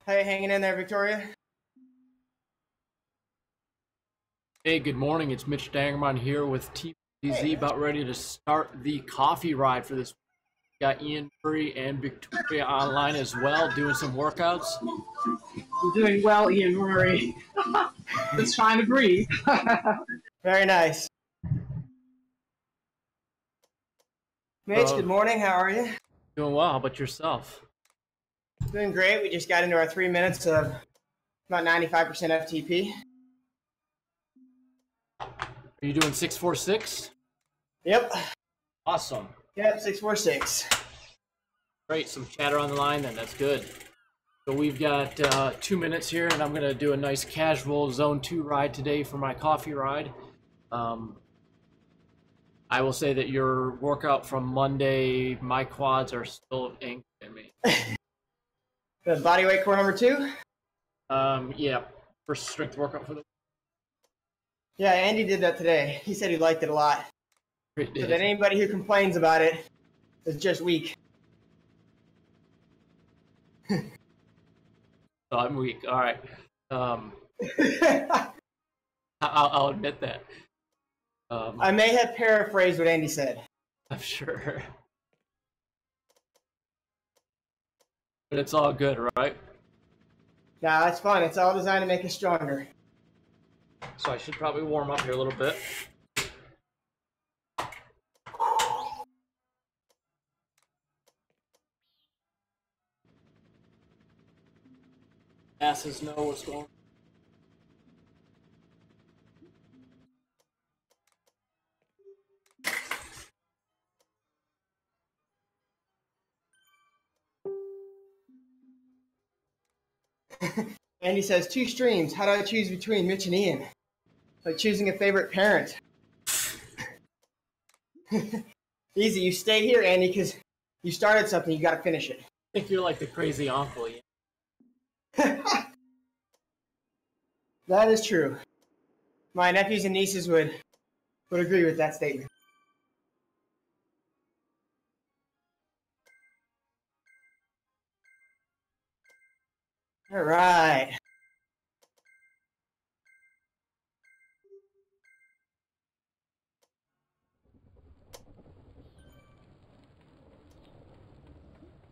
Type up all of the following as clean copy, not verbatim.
Hey, hanging in there, Victoria? Hey, good morning. It's Mitch Dangermon here with TeamODZ, about ready to start the coffee ride for this. We got Ian Murray and Victoria online as well, doing some workouts. I'm doing well, Ian Murray. Just trying to breathe. Very nice. Mitch, good morning. How are you? Doing well. How about yourself? Doing great. We just got into our 3 minutes of about 95% FTP. Are you doing 646? Yep. Awesome. Yep, 646. Great. Some chatter on the line then. That's good. So we've got 2 minutes here, and I'm going to do a nice casual Zone 2 ride today for my coffee ride. I will say that your workout from Monday, my quads are still angry at me. The body weight core number 2? Yeah, first strength workout for the Yeah, Andy did that today. He said he liked it a lot. So that anybody who complains about it is just weak. So I'm weak. All right. I'll admit that. I may have paraphrased what Andy said. I'm sure. But it's all good, right? Nah, it's fun. It's all designed to make us stronger. So I should probably warm up here a little bit. Asses know what's going on. Andy says, 2 streams. How do I choose between Mitch and Ian? Like choosing a favorite parent. Easy. You stay here, Andy, because you started something. You got to finish it. I think you're like the crazy uncle. Yeah. That is true. My nephews and nieces would agree with that statement. All right.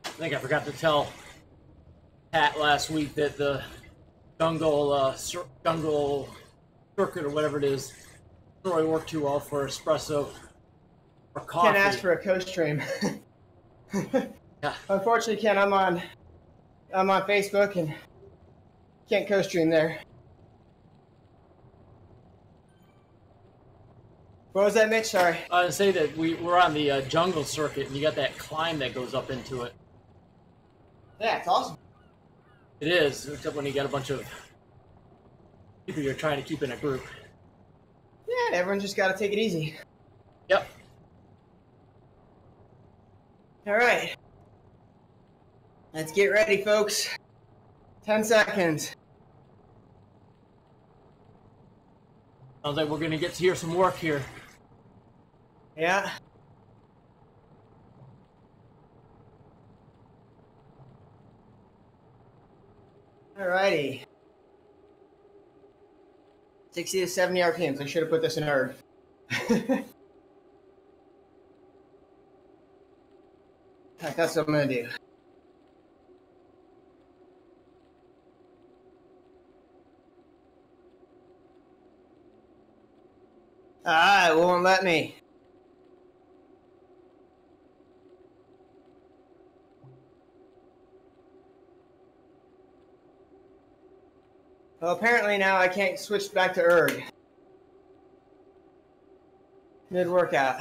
I think I forgot to tell Pat last week that the jungle circuit or whatever it is really worked too well for espresso or coffee. Can't ask for a co-stream. Yeah. Unfortunately, Ken, I'm on Facebook and can't co-stream there. What was that, Mitch? Sorry. I was say that we're on the jungle circuit, and you got that climb that goes up into it. Yeah, it's awesome. It is, except when you got a bunch of people you're trying to keep in a group. Yeah, everyone's just got to take it easy. Yep. All right. Let's get ready, folks. 10 seconds. Sounds like we're going to get to hear some work here. Yeah. Alrighty. 60 to 70 RPMs. I should have put this in erg. That's what I'm going to do. It won't let me. Well, apparently now I can't switch back to erg. Mid-workout.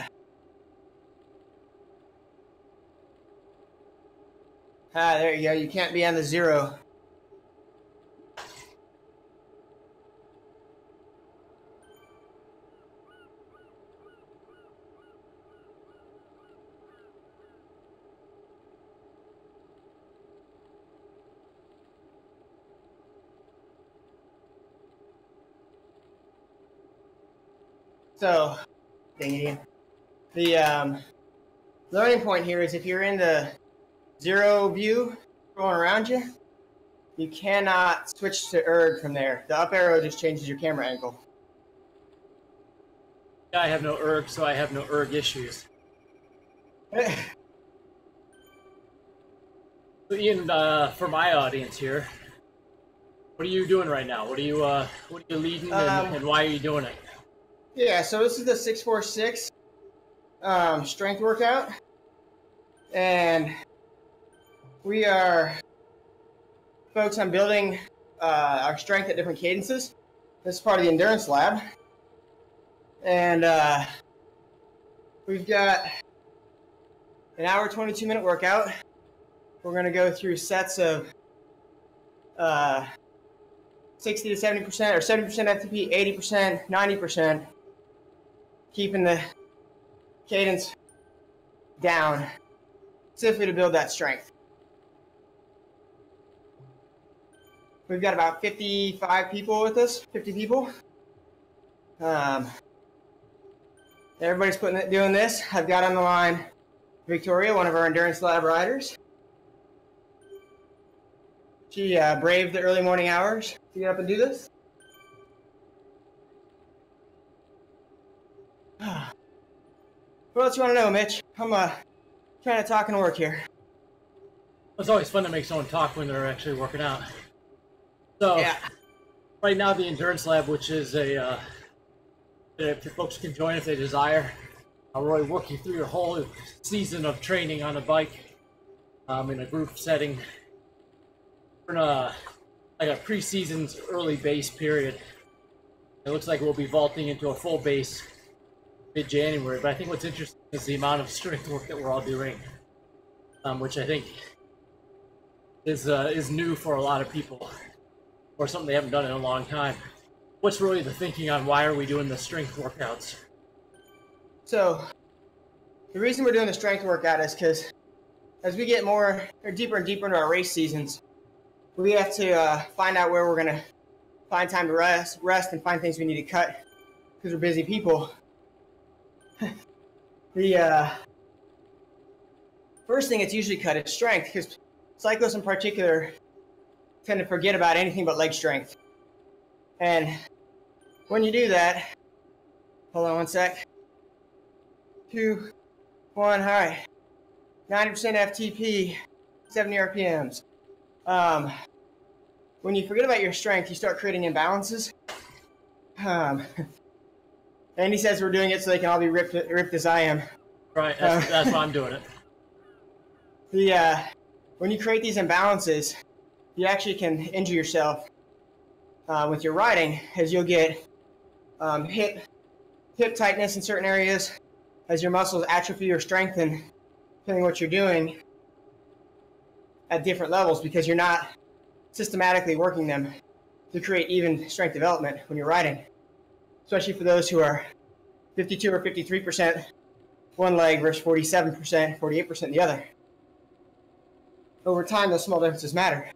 There you go. You can't be on the 0. So, the learning point here is if you're in the 0 view going around you, you cannot switch to erg from there. The up arrow just changes your camera angle. I have no erg, so I have no erg issues. So Ian, for my audience here, what are you doing right now? What are you leading, and why are you doing it? Yeah, so this is the 646 strength workout, and we are focused on building our strength at different cadences. This is part of the endurance lab, and we've got an hour 22-minute workout. We're going to go through sets of 60 to 70%, or 70% FTP, 80%, 90%, keeping the cadence down, specifically to build that strength. We've got about 55 people with us, 50 people. Everybody's doing this. I've got on the line Victoria, one of our endurance lab riders. She braved the early morning hours to get up and do this. What else you want to know, Mitch? I'm trying to talk and work here. It's always fun to make someone talk when they're actually working out. So, yeah. Right now the endurance lab, which is a if folks can join if they desire, I'll really work you through your whole season of training on a bike in a group setting. We're in like a pre-season's early base period. It looks like we'll be vaulting into a full base mid-January, but I think what's interesting is the amount of strength work that we're all doing, which I think is new for a lot of people, or something they haven't done in a long time. What's really the thinking on why are we doing the strength workouts? So, the reason we're doing the strength workout is because as we get more or deeper and deeper into our race seasons, we have to find out where we're going to find time to rest and find things we need to cut because we're busy people. The first thing that's usually cut is strength, because cyclists in particular tend to forget about anything but leg strength. And when you do that, hold on one sec. 2, 1, all right. 90% FTP, 70 RPMs. When you forget about your strength, you start creating imbalances. Andy says we're doing it so they can all be ripped as I am. Right, that's why I'm doing it. When you create these imbalances, you actually can injure yourself with your riding, as you'll get hip tightness in certain areas, as your muscles atrophy or strengthen, depending on what you're doing at different levels, because you're not systematically working them to create even strength development when you're riding, especially for those who are 52 or 53% one leg versus 47%, 48% the other. Over time, those small differences matter.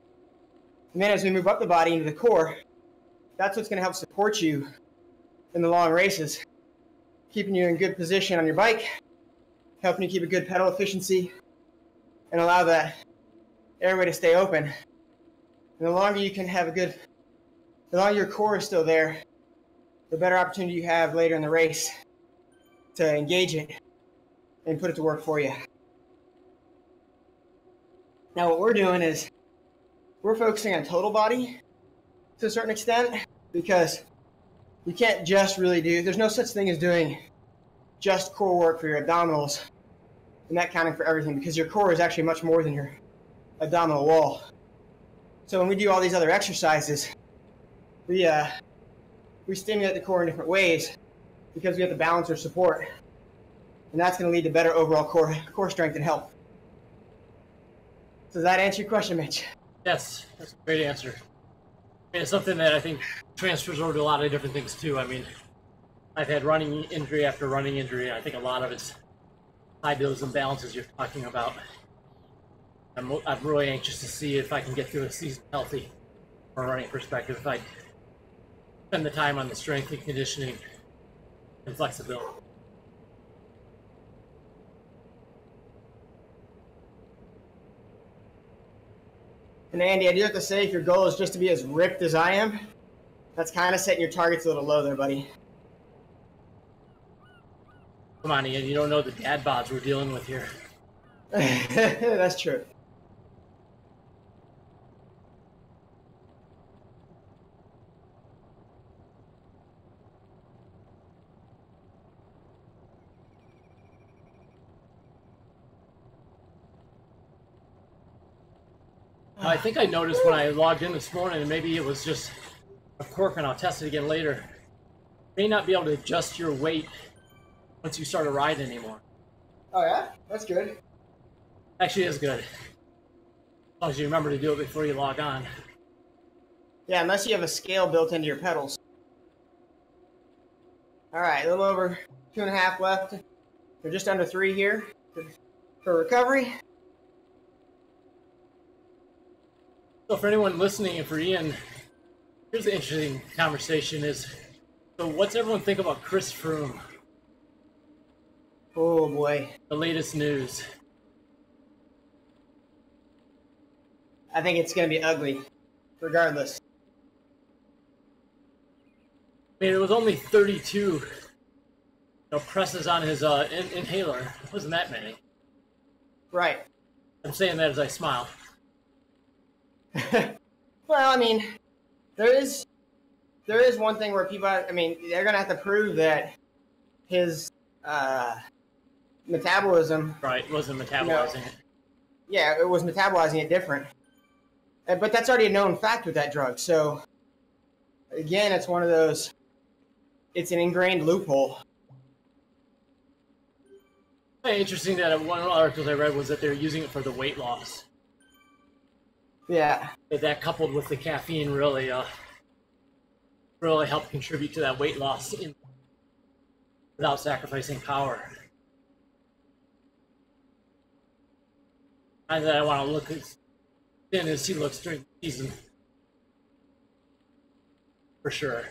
And then as we move up the body into the core, that's what's going to help support you in the long races, keeping you in good position on your bike, helping you keep a good pedal efficiency, and allow that airway to stay open. And the longer you can have the longer your core is still there, the better opportunity you have later in the race to engage it and put it to work for you. Now what we're doing is we're focusing on total body to a certain extent, because you can't just really there's no such thing as doing just core work for your abdominals and that counting for everything, because your core is actually much more than your abdominal wall. So when we do all these other exercises, we stimulate the core in different ways because we have to balance our support, and that's going to lead to better overall core strength and health. Does that answer your question, Mitch? Yes, that's a great answer. I mean, it's something that I think transfers over to a lot of different things too. I mean, I've had running injury after running injury, and I think a lot of it's tied to those imbalances you're talking about. I'm really anxious to see if I can get through a season healthy from a running perspective, if I spend the time on the strength and conditioning and flexibility. And Andy, I do have to say, if your goal is just to be as ripped as I am, that's kind of setting your targets a little low there, buddy. Come on, Ian, you don't know the dad bods we're dealing with here. That's true. I think I noticed when I logged in this morning, and maybe it was just a quirk, and I'll test it again later. You may not be able to adjust your weight once you start a ride anymore. Oh yeah? That's good. Actually, it's good. As long as you remember to do it before you log on. Yeah, unless you have a scale built into your pedals. All right, a little over 2.5 left. We're just under 3 here for recovery. So for anyone listening and for Ian, here's the interesting conversation is, so what's everyone think about Chris Froome? Oh boy. The latest news. I think it's going to be ugly, regardless. I mean, it was only 32 presses on his inhaler. It wasn't that many. Right. I'm saying that as I smile. Well, I mean, there is one thing where people, I mean, they're going to have to prove that his metabolism. Right, wasn't metabolizing it. Yeah, it was metabolizing it different. But that's already a known fact with that drug. So, again, it's one of those, it's an ingrained loophole. Interesting that one of the articles I read was that they're using it for the weight loss. Yeah. That coupled with the caffeine really helped contribute to that weight loss without sacrificing power. And then I want to look as thin as he looks during the season. For sure.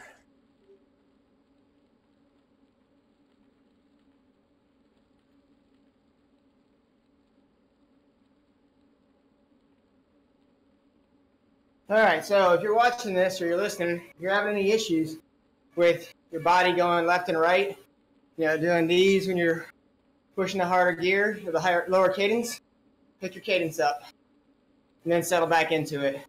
All right, so if you're watching this or you're listening, if you're having any issues with your body going left and right, doing these when you're pushing the harder gear or the lower cadence, pick your cadence up and then settle back into it.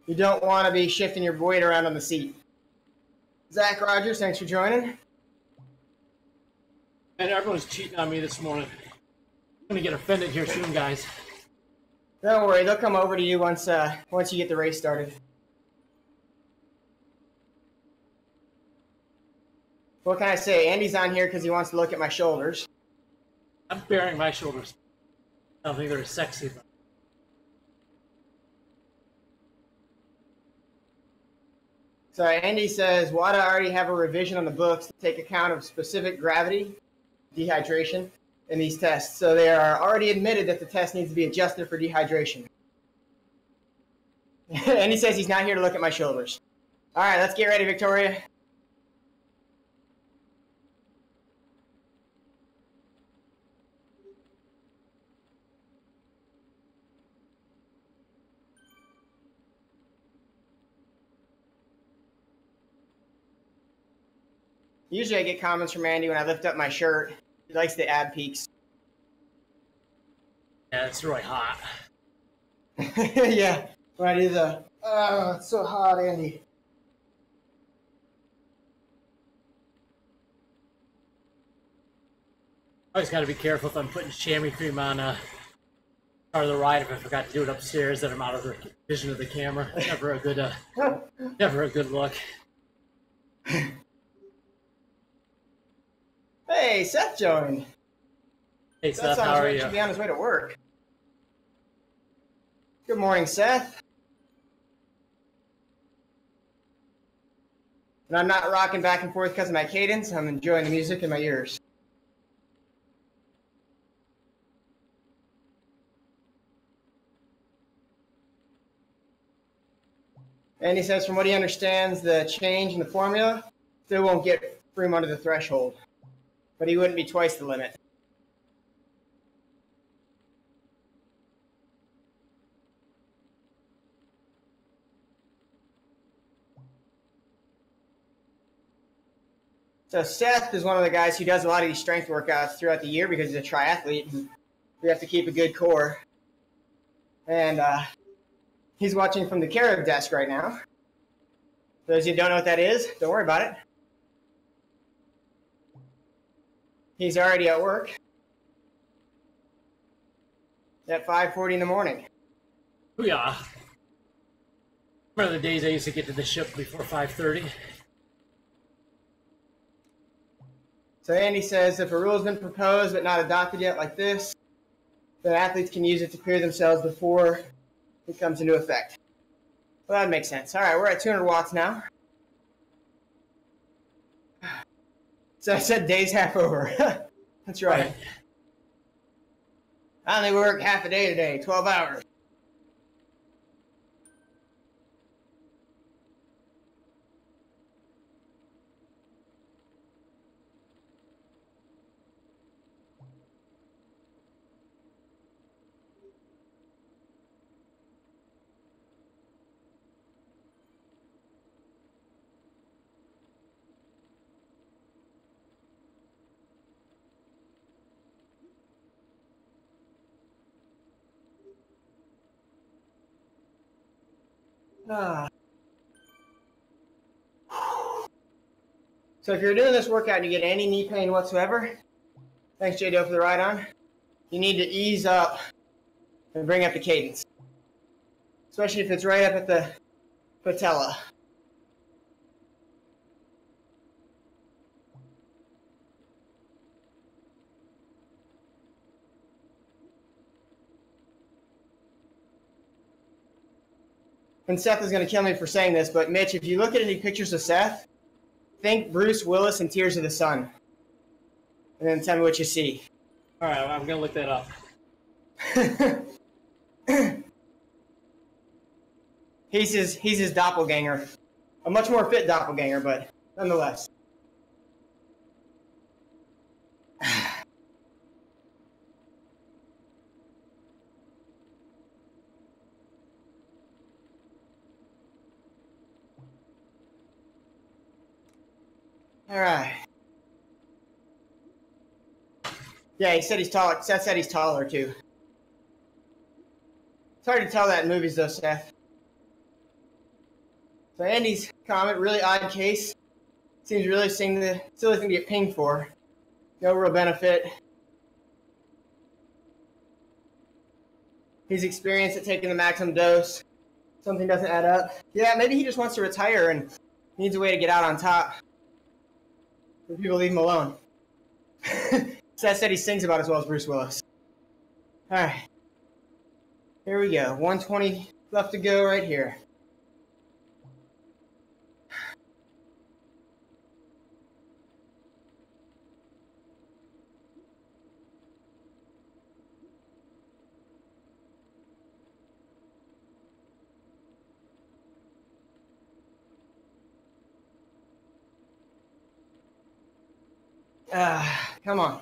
You don't want to be shifting your weight around on the seat. Zach Rogers, thanks for joining. And everyone's cheating on me this morning. I'm going to get offended here soon, guys. Don't worry, they'll come over to you once you get the race started. What can I say? Andy's on here because he wants to look at my shoulders. I'm baring my shoulders. I don't think they're sexy, but So Andy says, WADA already have a revision on the books to take account of specific gravity, dehydration, in these tests. So they are already admitted that the test needs to be adjusted for dehydration. And he says he's not here to look at my shoulders. All right, let's get ready, Victoria. Usually I get comments from Andy when I lift up my shirt. He likes the ab peaks. yeah, it's really hot. Yeah, when I do the, oh, it's so hot, Andy. I always got to be careful if I'm putting chamois cream on part of the ride. If I forgot to do it upstairs, then I'm out of the vision of the camera. Never a good, never a good look. Hey, Seth joined. Hey Seth, how are you? Should be on his way to work. Good morning, Seth. And I'm not rocking back and forth because of my cadence. I'm enjoying the music in my ears. And he says, from what he understands, the change in the formula still won't get Froome under the threshold, but he wouldn't be twice the limit. So Seth is one of the guys who does a lot of these strength workouts throughout the year because he's a triathlete. We have to keep a good core. And he's watching from the Carib desk right now. For those of you who don't know what that is, don't worry about it. He's already at work at 5:40 in the morning. Yeah. One of the days I used to get to the ship before 5:30. So Andy says if a rule has been proposed but not adopted yet like this, then athletes can use it to clear themselves before it comes into effect. Well, that makes sense. All right, we're at 200 watts now. So I said day's half over. That's right. I only work half a day today, 12 hours. So if you're doing this workout and you get any knee pain whatsoever, thanks JDO for the ride on, you need to ease up and bring up the cadence. Especially if it's right up at the patella. And Seth is going to kill me for saying this, but Mitch, if you look at any pictures of Seth, think Bruce Willis in Tears of the Sun. And then tell me what you see. All right, I'm going to look that up. He's his doppelganger. A much more fit doppelganger, but nonetheless. All right. Yeah, he said he's taller. Seth said he's taller, too. It's hard to tell that in movies, though, Seth. So Andy's comment, really odd case. Seems really silly thing to get pinged for. No real benefit. He's experienced at taking the maximum dose. Something doesn't add up. Yeah, maybe he just wants to retire and needs a way to get out on top. But people leave him alone. Seth said he sings about as well as Bruce Willis. All right. Here we go. 120 left to go right here. Come on.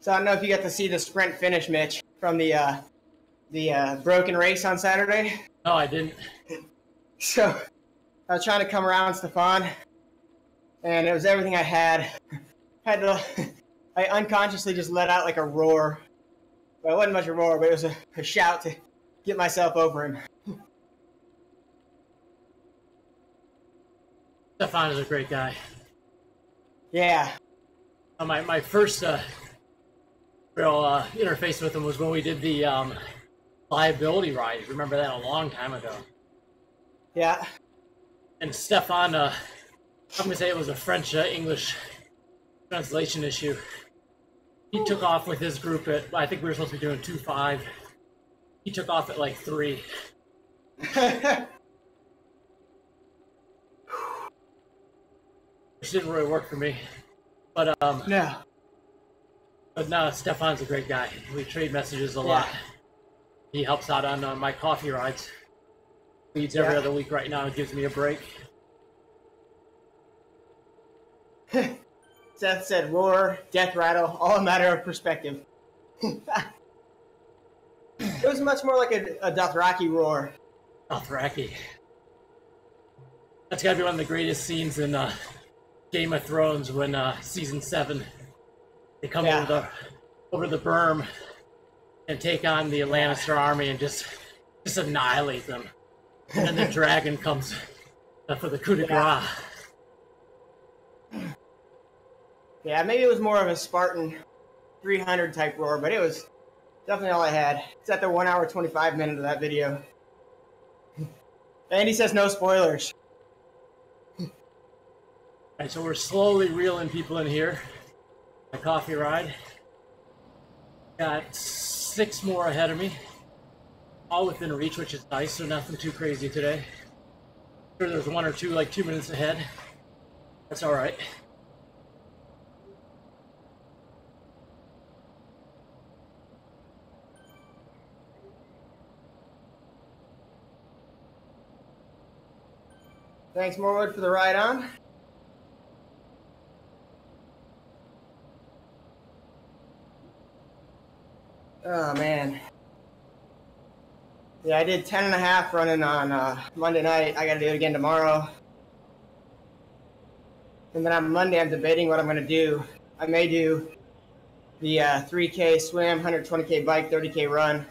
So I don't know if you got to see the sprint finish, Mitch, from the broken race on Saturday. No, I didn't. So I was trying to come around Stefan, and it was everything I had. I unconsciously just let out like a roar. Well, it wasn't much of a roar, but it was a shout to get myself over him. Stefan is a great guy. Yeah. My first real interface with him was when we did the liability ride. Remember that a long time ago. Yeah. And Stefan, I'm going to say it was a French-English translation issue. He took off with his group at, I think we were supposed to be doing 2.5. He took off at like 3. Which didn't really work for me. But no. But no, Stefan's a great guy. We trade messages a lot. He helps out on my coffee rides. Leads every other week right now and gives me a break. So Seth said roar, death rattle, all a matter of perspective. It was much more like a Dothraki roar. Dothraki. That's gotta be one of the greatest scenes in Game of Thrones when season 7 they come over the berm and take on the Lannister army and just annihilate them. And then the dragon comes for the coup de grace. Yeah, maybe it was more of a Spartan 300 type roar, but it was definitely all I had. It's at the 1 hour 25 minute of that video. And he says no spoilers. Alright, so we're slowly reeling people in here. My coffee ride. Got 6 more ahead of me. All within reach, which is nice, so nothing too crazy today. Sure, there's 1 or 2 like 2 minutes ahead. That's alright. Thanks, Morwood, for the ride on. Oh, man. Yeah, I did 10.5 running on Monday night. I got to do it again tomorrow. And then on Monday, I'm debating what I'm going to do. I may do the 3K swim, 120K bike, 30K run.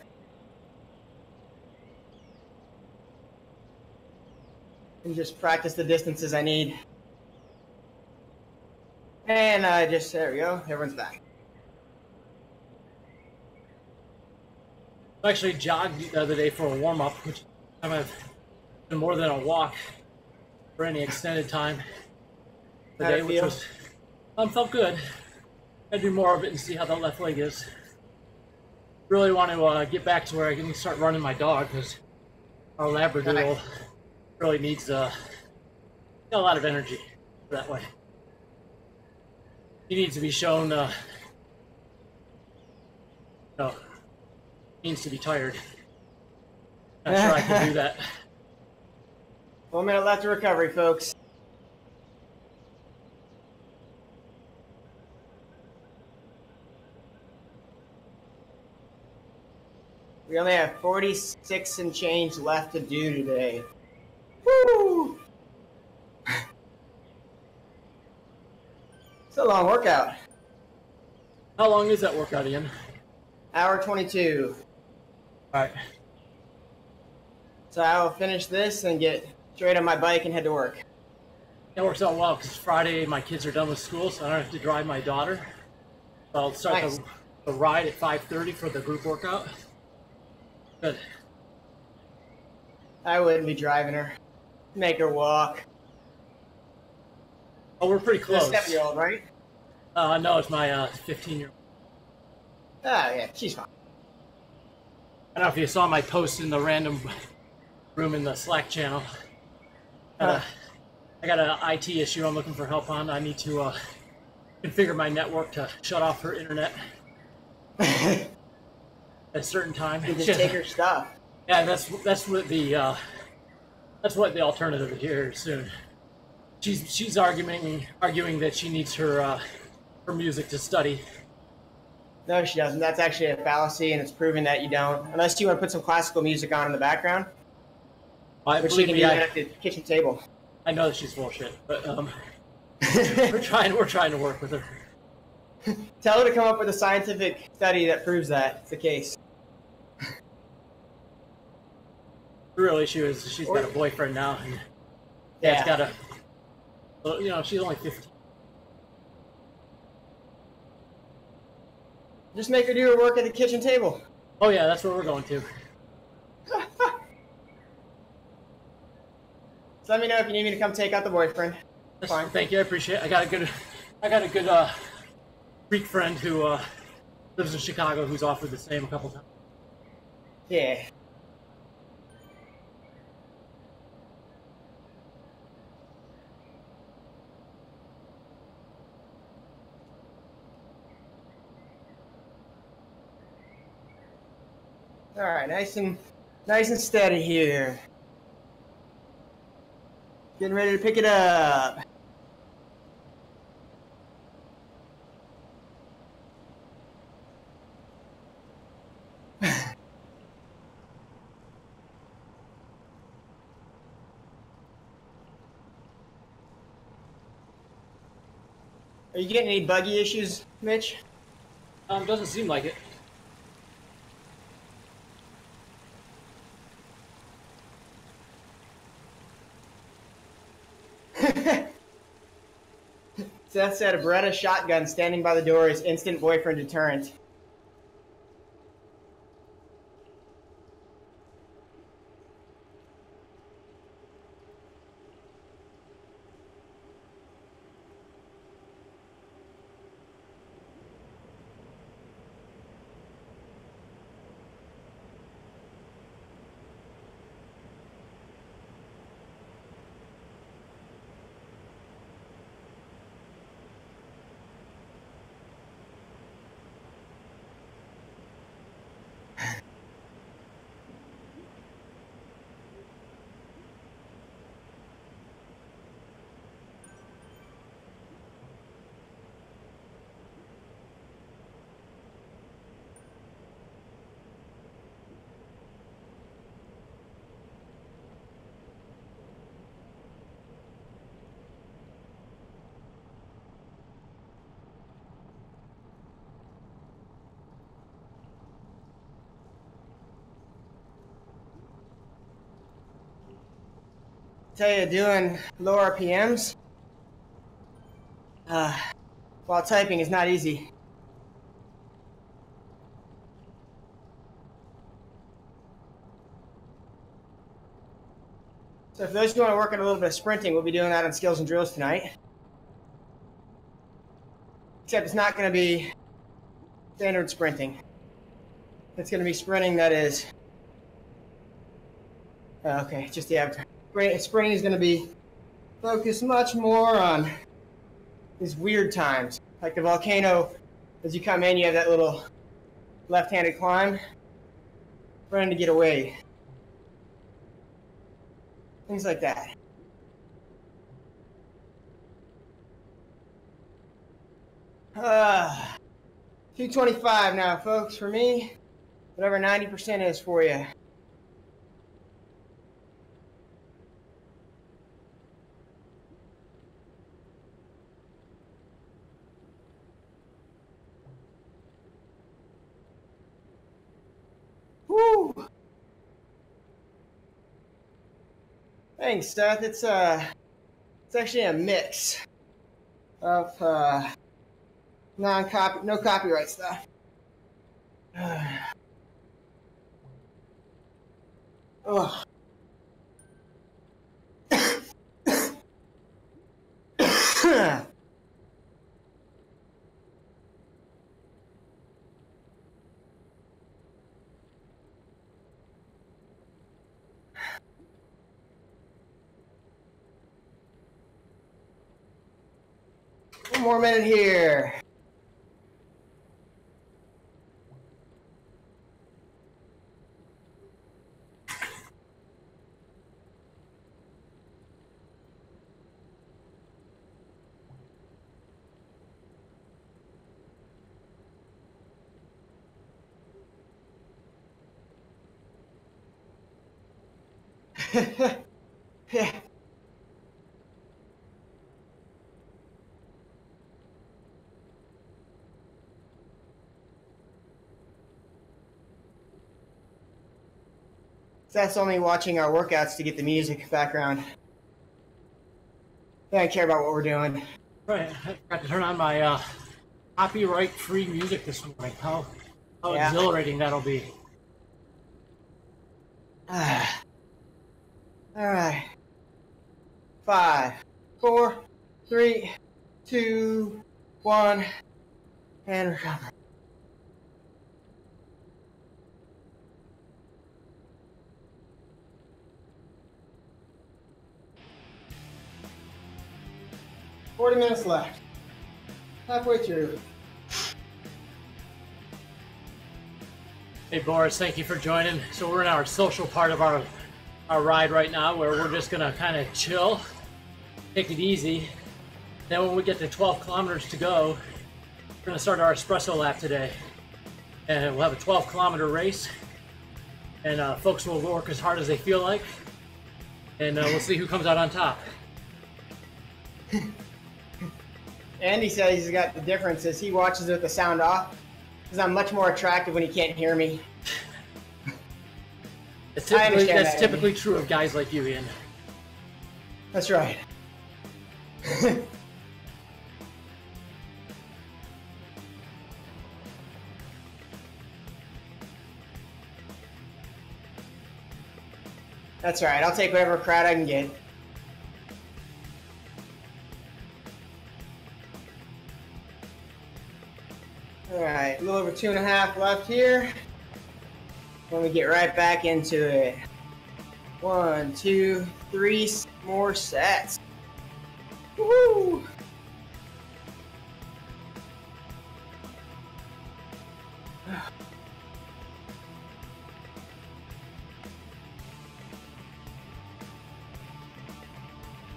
And just practice the distances I need. And there we go, everyone's back. I actually jogged the other day for a warm-up, which I've been more than a walk for any extended time. Today, which was felt good. I'd do more of it and see how the left leg is. Really want to get back to where I can start running my dog, because our Labradoodle really needs a lot of energy that way. He needs to be shown needs to be tired. Not sure I can do that. 1 minute left to recovery, folks. We only have 46 and change left to do today. Woo! It's a long workout. How long is that workout, Ian? Hour 22. Alright. So I will finish this and get straight on my bike and head to work. That works out well because Friday my kids are done with school, so I don't have to drive my daughter. So I'll start the ride at 5:30 for the group workout. Good. I wouldn't be driving her. Make her walk. Oh, we're pretty close. You're a 7-year-old, right? No, it's my 15-year-old. Ah, yeah, she's fine. I don't know if you saw my post in the random room in the Slack channel. I got an IT issue I'm looking for help on. I need to configure my network to shut off her internet at a certain time. You just take her stuff. Yeah, that's what the alternative here is soon. She's arguing that she needs her music to study. No, she doesn't. That's actually a fallacy, and it's proven that you don't. Unless you want to put some classical music on in the background, which you can do at the kitchen table. I know that she's bullshit, but we're trying to work with her. Tell her to come up with a scientific study that proves that it's the case. The real issue is she's got a boyfriend now, and dad's got she's only 15. Just make her do her work at the kitchen table. Oh yeah, that's where we're going to. So let me know if you need me to come take out the boyfriend. Fine. Thank you, I appreciate it. I got a good Greek friend who lives in Chicago who's offered the same a couple times. Yeah. All right, nice and steady here. Getting ready to pick it up. Are you getting any buggy issues, Mitch? Doesn't seem like it. Seth said a Beretta shotgun standing by the door is instant boyfriend deterrent. Tell you, doing low RPMs while typing is not easy. So for those who want to work on a little bit of sprinting, we'll be doing that on Skills and Drills tonight. Except it's not going to be standard sprinting. It's going to be sprinting that is... okay, just the average. Sprinting is going to be focused much more on these weird times. Like the volcano, as you come in, you have that little left-handed climb. Running to get away. Things like that. Uh, 225 now, folks, for me. Whatever 90% is for you. Woo! Thanks, Seth. It's actually a mix of no copyright stuff. Oh. 1 more minute here. Yeah. That's only watching our workouts to get the music background. They don't care about what we're doing. Right, I got to turn on my copyright-free music this morning. How exhilarating that'll be. All right. 5, 4, 3, 2, 1, and recover. $40 minutes left. Halfway through. Hey Boris, thank you for joining. So we're in our social part of our ride right now, where we're just gonna kind of chill, take it easy. Then when we get to 12 kilometers to go, we're gonna start our espresso lap today. And we'll have a 12-kilometer race. And folks will work as hard as they feel like. And we'll see who comes out on top. Andy says he's got the difference is he watches with the sound off because I'm much more attractive when he can't hear me. That's typically true of guys like you, Ian. That's right. That's right. I'll take whatever crowd I can get. All right, a little over 2.5 left here. Then we get right back into it. 1, 2, 3 more sets. Woohoo!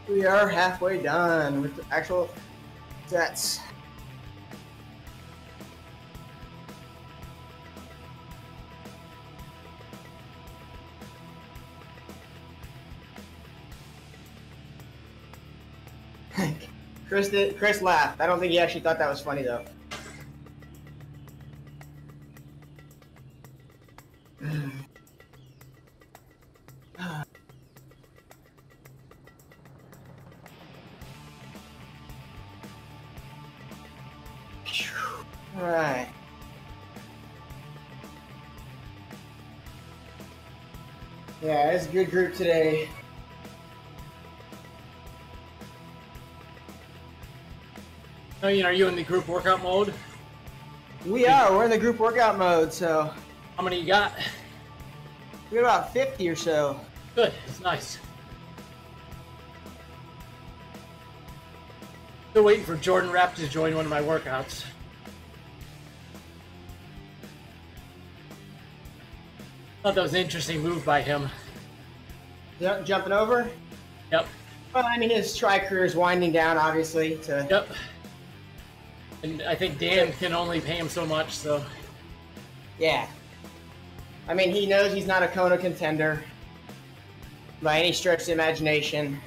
We are halfway done with the actual sets. Chris laughed. I don't think he actually thought that was funny though. All right. Yeah, it's a good group today. Oh, Ian, are you in the group workout mode? We are. We're in the group workout mode, so. How many you got? We got about 50 or so. Good. It's nice. Still waiting for Jordan Rapp to join one of my workouts. Thought that was an interesting move by him. Jumping over? Yep. Well, I mean, his try career is winding down, obviously. Yep. And I think Dan can only pay him so much, so. Yeah. I mean, he knows he's not a Kona contender by any stretch of the imagination.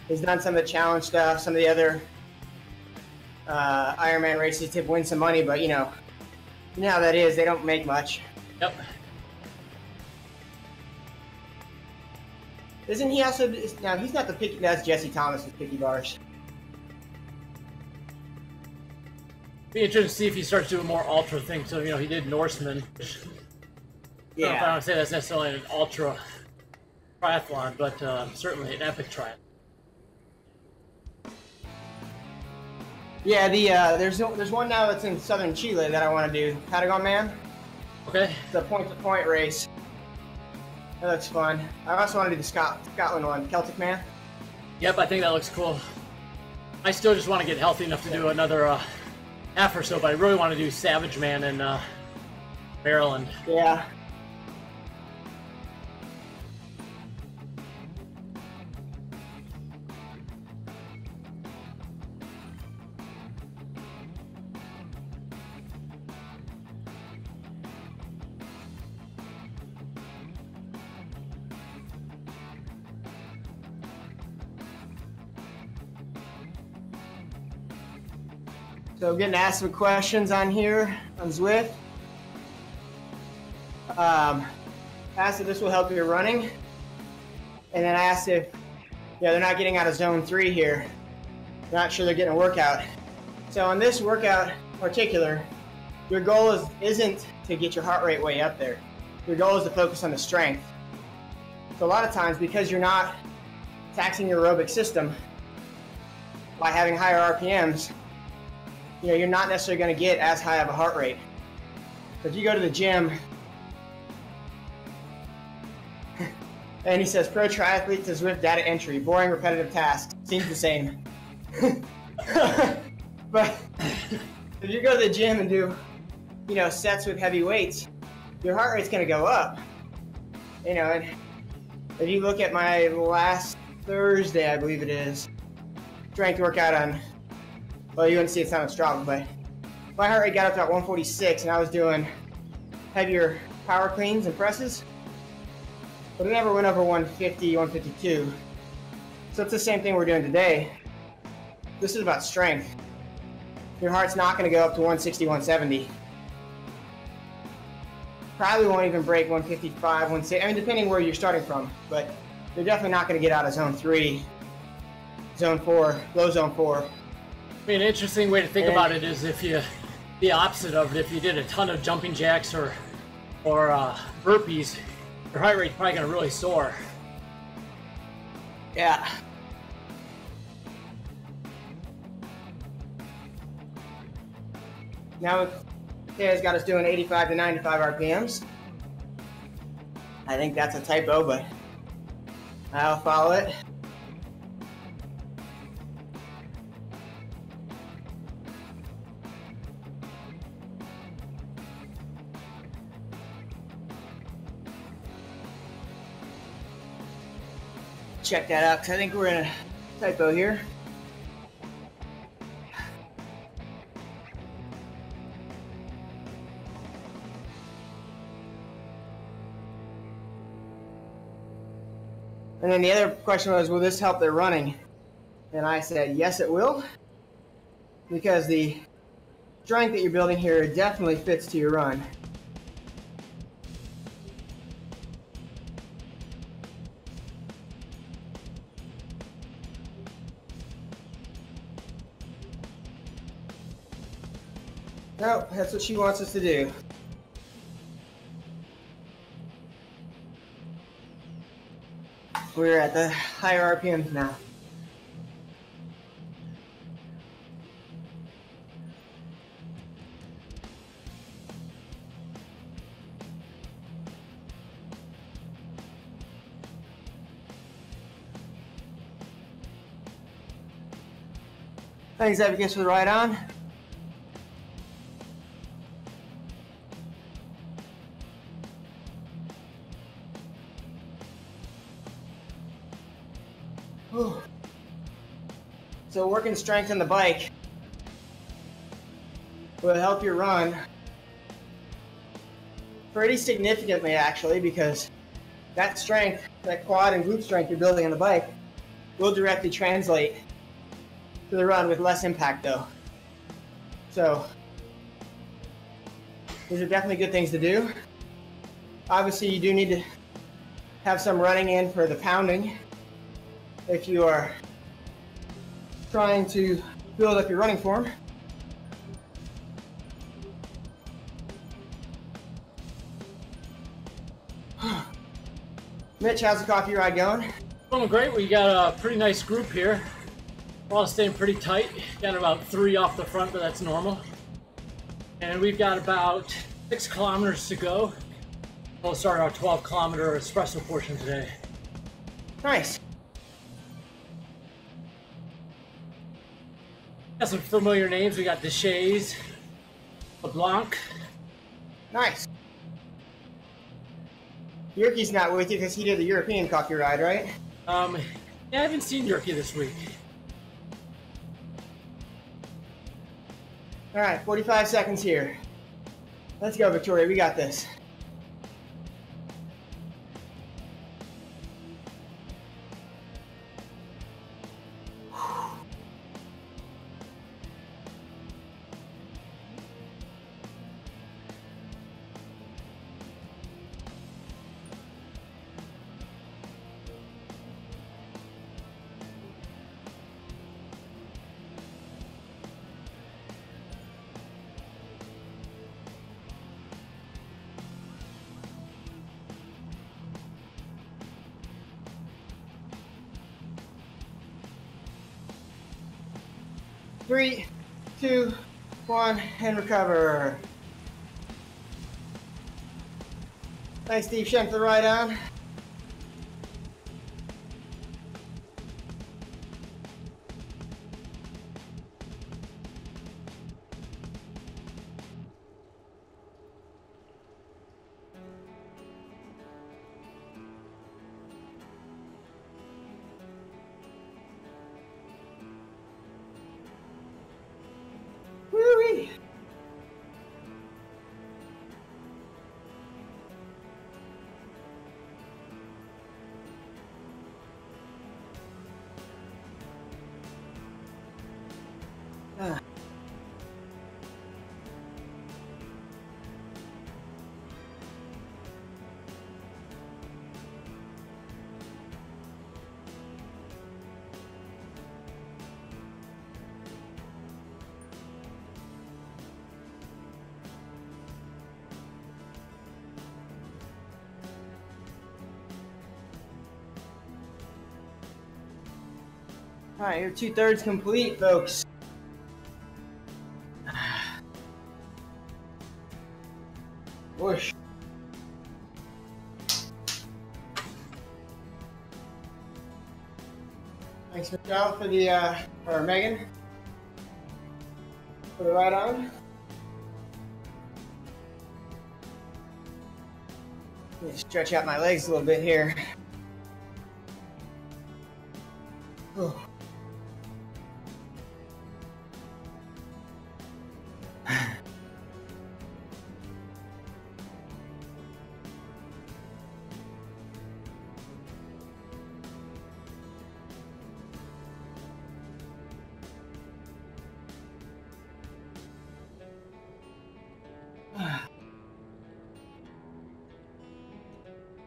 He's done some of the challenge stuff, some of the other Ironman races to win some money, but you know how that is. They don't make much. Yep. Isn't he also? Now he's not the picky. That's Jesse Thomas with picky bars. Be interesting to see if he starts doing more ultra things. So he did Norseman. Yeah. I don't know if I would say that's necessarily an ultra triathlon, but certainly an epic triathlon. Yeah, there's one now that's in southern Chile that I want to do. Patagon Man. Okay. It's a point-to-point race. That looks fun. I also want to do the Scotland one, Celtic Man. Yep, I think that looks cool. I still just want to get healthy enough to do another half or so, but I really want to do Savage Man in Maryland. Yeah. So getting asked some questions on here on Zwift. Asked if this will help your running. And then I asked if, they're not getting out of zone 3 here. Not sure they're getting a workout. So on this workout in particular, your goal isn't to get your heart rate way up there. Your goal is to focus on the strength. So a lot of times, because you're not taxing your aerobic system by having higher RPMs, you're not necessarily going to get as high of a heart rate. But if you go to the gym, and he says, pro triathlete to Zwift data entry, boring repetitive tasks, seems the same. But if you go to the gym and do, sets with heavy weights, your heart rate's going to go up. And if you look at my last Thursday, I believe it is, strength workout on, well, you wouldn't see it's not on Strava, but my heart rate got up to about 146, and I was doing heavier power cleans and presses, but it never went over 150, 152. So it's the same thing we're doing today. This is about strength. your heart's not going to go up to 160, 170. Probably won't even break 155, 160. I mean, depending where you're starting from, but you're definitely not going to get out of zone 3, zone 4, low zone 4. I mean, an interesting way to think about it is if you, the opposite of it, if you did a ton of jumping jacks or burpees, your heart rate's probably going to really soar. Yeah. Now, Tay's got us doing 85 to 95 RPMs. I think that's a typo, but I'll follow it. Check that out, because I think we're in a typo here. And then the other question was, will this help their running? And I said, yes, it will. Because the strength that you're building here definitely fits to your run. No, that's what she wants us to do. We're at the higher RPMs now. Thanks, advocates, for the ride on. So working strength in the bike will help your run pretty significantly, actually, because that strength, that quad and glute strength you're building on the bike will directly translate to the run with less impact, though. So these are definitely good things to do. Obviously, you do need to have some running in for the pounding if you are trying to build up your running form. Mitch, how's the coffee ride going? Going great. We got a pretty nice group here. We're all staying pretty tight. Got about 3 off the front, but that's normal. And we've got about 6 kilometers to go. We'll start our 12-kilometer espresso portion today. Nice. Got some familiar names. We got Deshays, LeBlanc. Nice. Yerke's not with you because he did the European coffee ride, right? Yeah, I haven't seen Yerke this week. All right, 45 seconds here. Let's go, Victoria. We got this. Three, 2, 1, and recover. Thanks, Steve Shen, for the ride on. Woo-wee. All right, you're 2/3 complete, folks. Whoosh. Thanks, Michelle, for the, or Megan, for the ride on. Let me stretch out my legs a little bit here. Oh.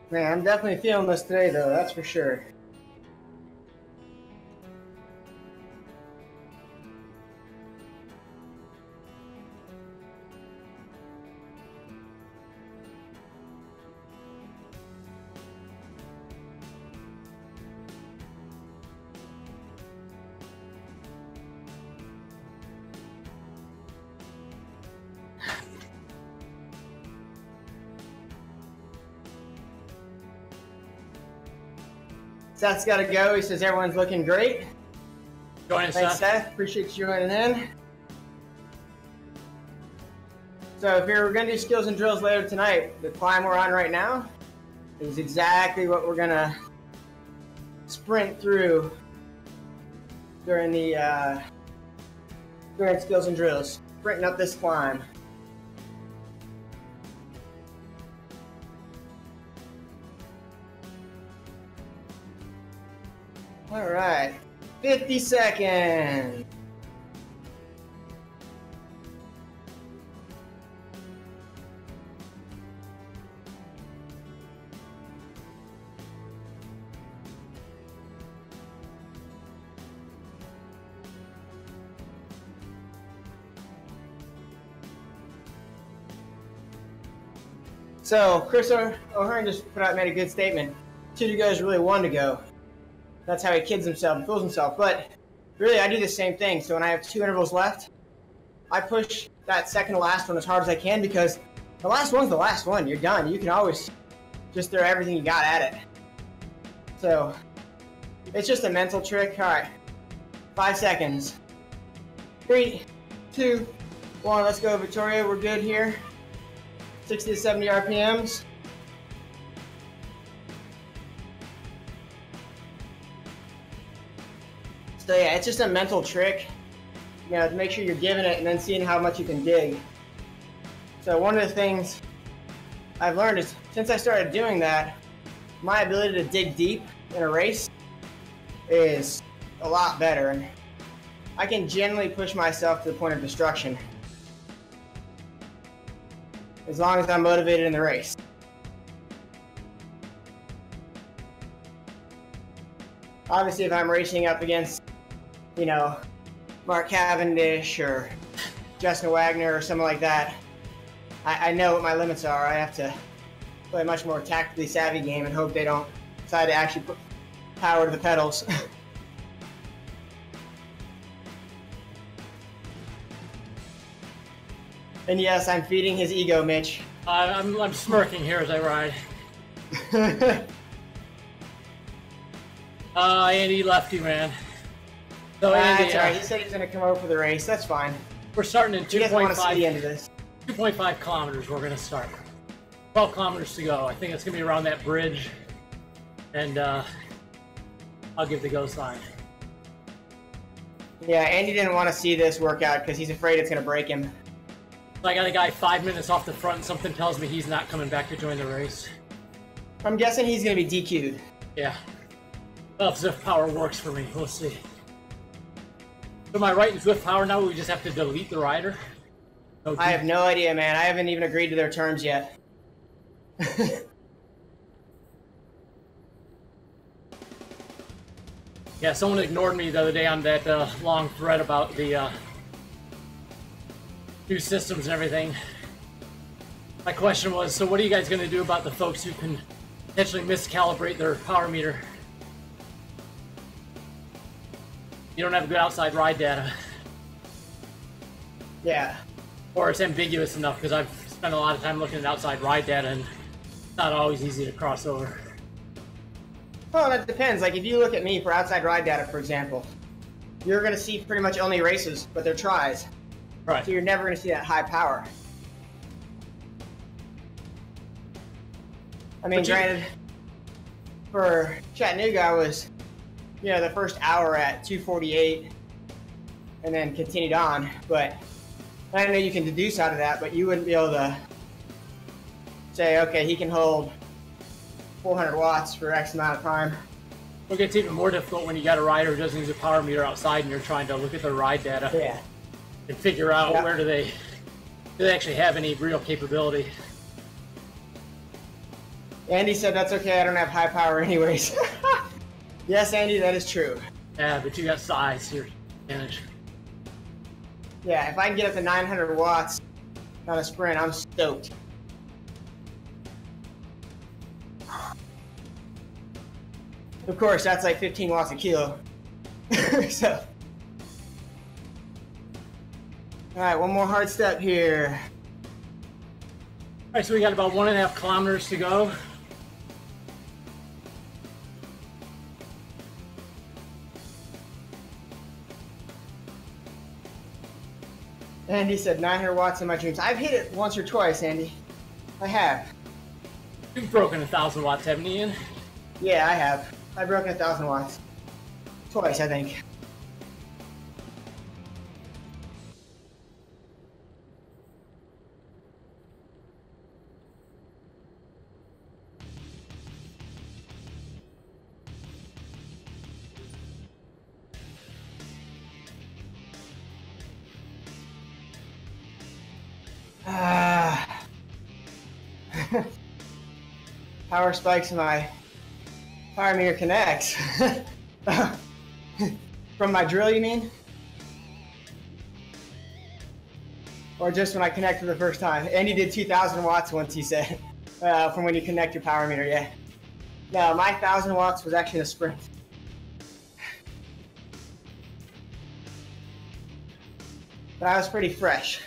Man, I'm definitely feeling this today, though, that's for sure. Seth's got to go. He says everyone's looking great. Join us, Thanks, Seth. Seth. Appreciate you joining in. So if we're going to do skills and drills later tonight, the climb we're on right now is exactly what we're going to sprint through during the during skills and drills. Sprinting up this climb. All right, 50 seconds. So Chris O'Hearn just made a good statement. 2 to go is really 1 to go. That's how he kids himself and fools himself. But really, I do the same thing. So when I have 2 intervals left, I push that second to last one as hard as I can because the last one's the last one. You're done. You can always just throw everything you got at it. So it's just a mental trick. All right, 5 seconds. 3, 2, 1. Let's go, Victoria. We're good here. 60 to 70 RPMs. So yeah, it's just a mental trick, you know, to make sure you're giving it and then seeing how much you can dig. So one of the things I've learned is since I started doing that, my ability to dig deep in a race is a lot better. And I can generally push myself to the point of destruction as long as I'm motivated in the race. Obviously, if I'm racing up against, you know, Mark Cavendish or Justin Wagner or something like that, I know what my limits are. I have to play a much more tactically savvy game and hope they don't decide to actually put power to the pedals. And yes, I'm feeding his ego, Mitch. I'm smirking here as I ride. Andy lefty, man. So Andy, that's all right. He said he's going to come over for the race. That's fine. We're starting in He doesn't want to see the end of 2.5 this. 2.5 kilometers. We're going to start. 12 kilometers to go. I think it's going to be around that bridge, and I'll give the go sign. Yeah, Andy didn't want to see this workout because he's afraid it's going to break him. I got a guy 5 minutes off the front. Something tells me he's not coming back to join the race. I'm guessing he's going to be DQ'd. Yeah. Well, if Zwift Power works for me, we'll see. So am I right in Zwift Power now? We just have to delete the rider? No, I have no idea, man. I haven't even agreed to their terms yet. Yeah, someone ignored me the other day on that long thread about the new systems and everything. My question was, so what are you guys going to do about the folks who can potentially miscalibrate their power meter? you don't have good outside ride data. Yeah. Or it's ambiguous enough, because I've spent a lot of time looking at outside ride data and it's not always easy to cross over. Well, that depends. Like if you look at me for outside ride data, for example, you're going to see pretty much only races, but they're tries. Right. So you're never going to see that high power. I mean, granted, for Chattanooga, I was, you know, the first hour at 248 and then continued on. But I know you can deduce out of that, but you wouldn't be able to say, okay, he can hold 400 watts for X amount of time. It gets even more difficult when you got a rider who doesn't use a power meter outside and you're trying to look at their ride data. Yeah. And figure out where do they actually have any real capability. Andy said that's okay, I don't have high power anyways. Yes, Andy, that is true. Yeah, but you got size here. Advantage. Yeah, if I can get up to 900 watts on a sprint, I'm stoked. Of course, that's like 15 watts a kilo. So. All right, one more hard step here. All right, so we got about 1.5 kilometers to go. Andy said 900 watts in my dreams. I've hit it once or twice, Andy. I have. You've broken 1,000 watts, haven't you, Ian? Yeah, I have. I've broken 1,000 watts. Twice, I think. Power spikes in my power meter connects. From my drill, you mean? Or just when I connect for the first time? Andy did 2,000 watts once, he said, from when you connect your power meter, yeah. No, my 1,000 watts was actually a sprint. But I was pretty fresh.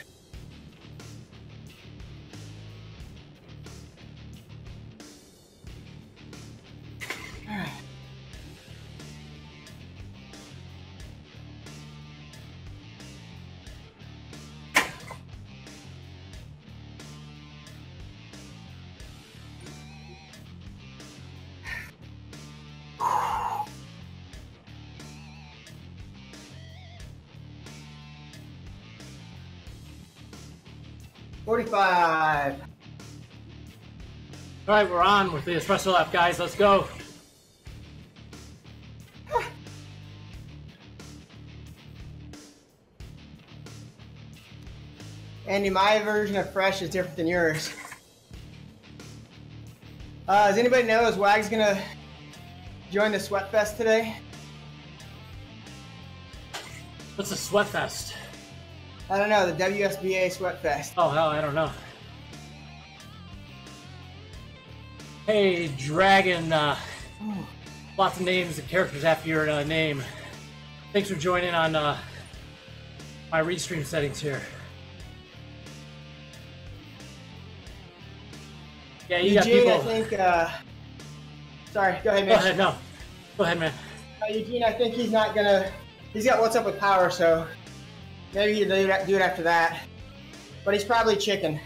$45. All right, we're on with the espresso lap, guys. Let's go. Andy, my version of fresh is different than yours. Does anybody know, is Wags gonna join the Sweat Fest today? What's a sweat fest? I don't know, the WSBA Sweat Fest. Oh, hell, I don't know. Hey, Dragon. Lots of names and characters after your name. Thanks for joining on my restream settings here. Yeah, you got Eugene, people. I think, sorry, go ahead, Go Mitch. ahead, no. Go ahead, man. Eugene, I think he's not gonna, he's got What's Up with Power, so maybe he'll do it after that. But he's probably chicken.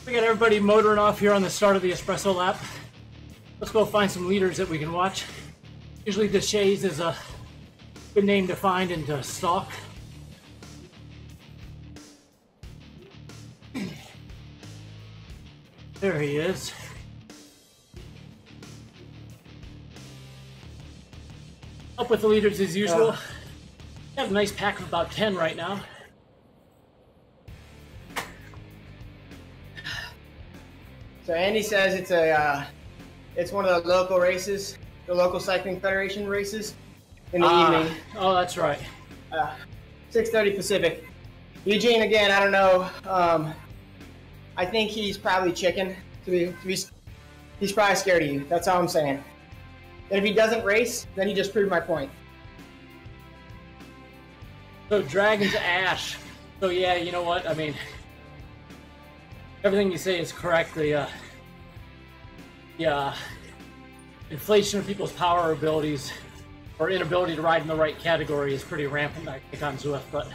We got everybody motoring off here on the start of the espresso lap. Let's go find some leaders that we can watch. Usually the Shays is a good name to find and to stalk. There he is. Up with the leaders as usual. We have a nice pack of about 10 right now. So Andy says it's one of the local races, the local cycling federation races in the evening. Oh, that's right. 6:30 Pacific. Eugene, again, I don't know. I think he's probably chicken. He's probably scared of you. That's all I'm saying. And if he doesn't race, then he just proved my point. So Dragon's Ash. So yeah, you know what? I mean, everything you say is correct. The inflation of people's power abilities or inability to ride in the right category is pretty rampant, I think, on Zwift. But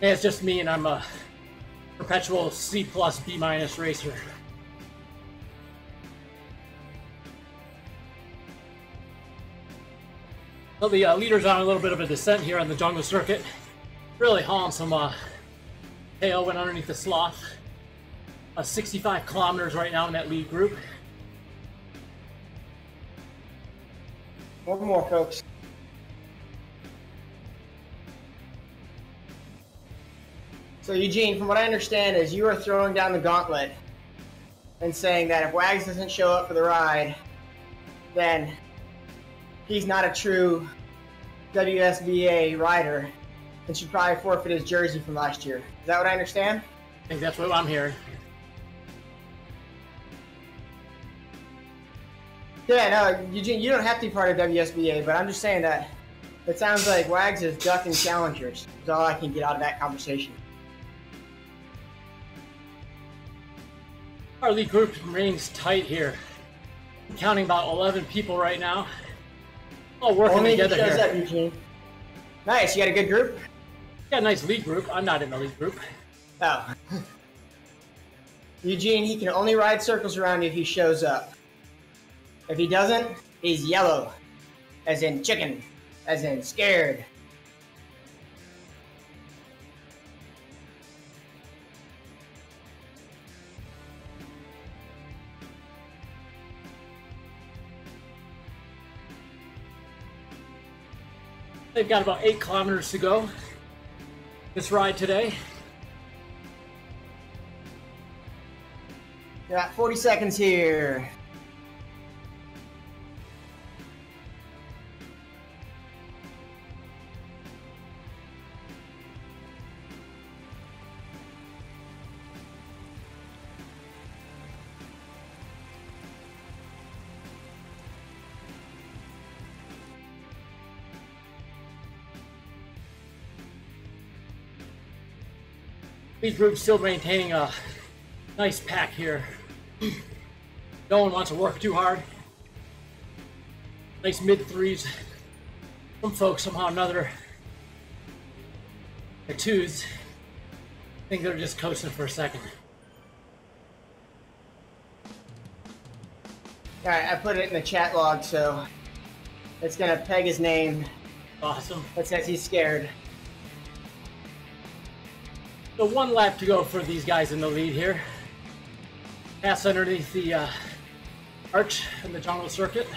yeah, it's just me, and I'm a perpetual C+, B- racer. So the leader's on a little bit of a descent here on the jungle circuit. Really hauling some tail, went underneath the sloth. 65 kilometers right now in that lead group. One more, folks. So Eugene, from what I understand is you are throwing down the gauntlet and saying that if Wags doesn't show up for the ride, then he's not a true WSBA rider and should probably forfeit his jersey from last year. Is that what I understand? I think that's what I'm hearing. Yeah, no, Eugene, you don't have to be part of WSBA, but I'm just saying that it sounds like Wags is ducking challengers. Is all I can get out of that conversation. Our lead group remains tight here. I'm counting about 11 people right now. All working Only together shows here. up, Eugene. Nice, you got a good group? Got a nice lead group. I'm not in the lead group. Oh. Eugene, he can only ride circles around you if he shows up. If he doesn't, he's yellow. As in chicken. As in scared. They've got about 8 kilometers to go this ride today. Got 40 seconds here. Lead group still maintaining a nice pack here. No one wants to work too hard. Nice mid threes. Some folks somehow or another, the twos, think they're just coasting for a second. All right, I put it in the chat log, so it's gonna peg his name. Awesome. That says he's scared. So 1 lap to go for these guys in the lead here. Pass underneath the arch in the jungle circuit.